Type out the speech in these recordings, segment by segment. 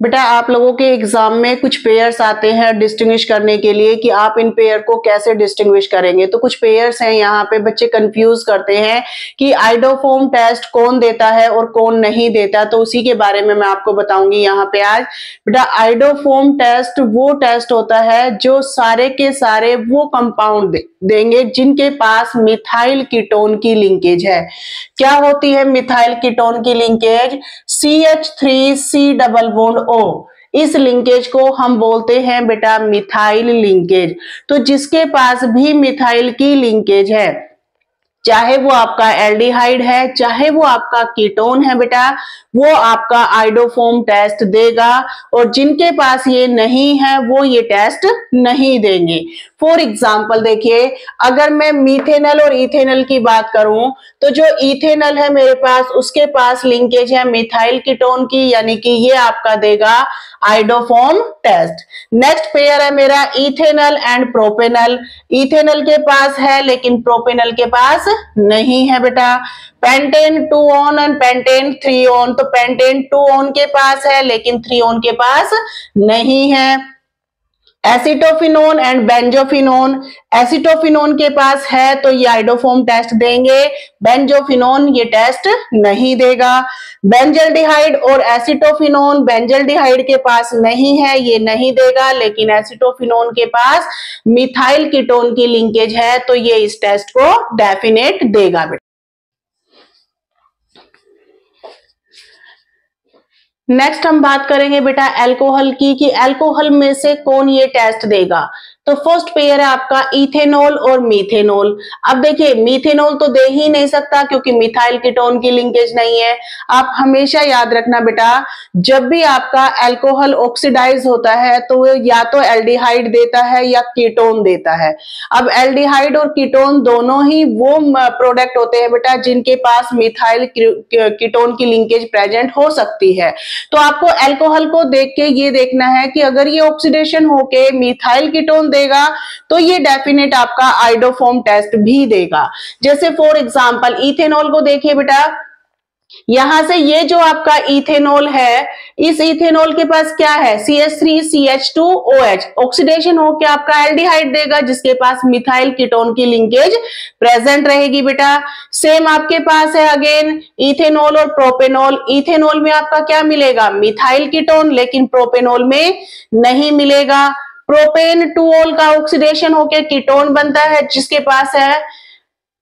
बेटा आप लोगों के एग्जाम में कुछ पेयर्स आते हैं डिस्टिंग्विश करने के लिए कि आप इन पेयर को कैसे डिस्टिंग्विश करेंगे। तो कुछ पेयर्स हैं, यहाँ पे बच्चे कंफ्यूज करते हैं कि आइडोफोम टेस्ट कौन देता है और कौन नहीं देता, तो उसी के बारे में मैं आपको बताऊंगी यहाँ पे आज। बेटा आइडोफोम टेस्ट वो टेस्ट होता है जो सारे के सारे वो कंपाउंड देंगे जिनके पास मिथाइल कीटोन की लिंकेज है। क्या होती है मिथाइल कीटोन की linkage? CH3C double bond O। इस लिंकेज को हम बोलते हैं बेटा मिथाइल लिंकेज। तो जिसके पास भी मिथाइल की लिंकेज है, चाहे वो आपका एल्डिहाइड है चाहे वो आपका कीटोन है, बेटा वो आपका आइडोफोम टेस्ट देगा, और जिनके पास ये नहीं है वो ये टेस्ट नहीं देंगे। फॉर एग्जाम्पल देखिए, अगर मैं मीथेनल और इथेनल की बात करूं तो जो इथेनल है मेरे पास, उसके पास लिंकेज है मिथाइल कीटोन की, यानी कि ये आपका देगा आइडोफोम टेस्ट। नेक्स्ट पेयर है मेरा इथेनल एंड प्रोपेनल। इथेनल के पास है लेकिन प्रोपेनल के पास नहीं है बेटा। Pentane 2 on and pentane 3 on, तो पेंटेन 2 ऑन के पास है लेकिन 3 ऑन के पास नहीं है। एसिटोफिनोन एंड बेंजोफिनोन, एसिटोफिनोन के पास है तो ये आइडोफोम टेस्ट देंगे, बेंजोफिनोन ये टेस्ट नहीं देगा। बेंजल्डिहाइड और एसिटोफिनोन, बेंजल्डिहाइड के पास नहीं है, ये नहीं देगा, लेकिन एसिटोफिनोन के पास मिथाइल कीटोन की लिंकेज है तो ये इस टेस्ट को डेफिनेट देगा बेटा। नेक्स्ट हम बात करेंगे बेटा अल्कोहल की, कि अल्कोहल में से कौन ये टेस्ट देगा। तो फर्स्ट पेयर है आपका इथेनॉल और मीथेनॉल। अब देखिए मीथेनॉल तो दे ही नहीं सकता क्योंकि मिथाइल कीटोन की लिंकेज नहीं है। आप हमेशा याद रखना बेटा, जब भी आपका अल्कोहल ऑक्सीडाइज होता है तो वो या तो एल्डिहाइड देता है या कीटोन देता है। अब एल्डिहाइड और कीटोन दोनों ही वो प्रोडक्ट होते हैं बेटा जिनके पास मिथाइल कीटोन की लिंकेज प्रेजेंट हो सकती है। तो आपको अल्कोहल को देख के ये देखना है कि अगर ये ऑक्सीडेशन होके मिथाइल कीटोन देगा तो ये डेफिनेट आपका आइडोफोम टेस्ट भी देगा। जैसे फॉर एग्जांपल इथेनॉल को देखिए बेटा, यहां से ये जो आपका इथेनॉल है, इस इथेनॉल के पास क्या है? CH3CH2OH, ऑक्सीडेशन होकर आपका एल्डिहाइड देगा जिसके पास मिथाइल कीटोन की लिंकेज प्रेजेंट रहेगी बेटा। सेम आपके पास है अगेन इथेनॉल और प्रोपेनॉल। इथेनॉल में आपका क्या मिलेगा? मिथाइल कीटोन, लेकिन प्रोपेनॉल में नहीं मिलेगा। प्रोपेन 2-ऑल का ऑक्सीडेशन होकर कीटोन बनता है जिसके पास है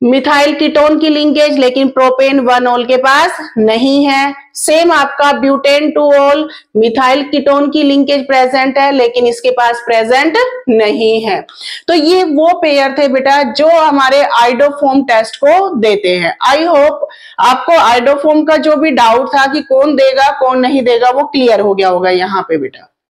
मिथाइल कीटोन की लिंकेज, लेकिन प्रोपेन 1-ऑल के पास नहीं है। सेम आपका ब्यूटेन 2-ऑल, मिथाइल कीटोन की लिंकेज प्रेजेंट है लेकिन इसके पास प्रेजेंट नहीं है। तो ये वो पेयर थे बेटा जो हमारे आइडोफोम टेस्ट को देते हैं। आई होप आपको आइडोफोम का जो भी डाउट था कि कौन देगा कौन नहीं देगा वो क्लियर हो गया होगा यहाँ पे बेटा।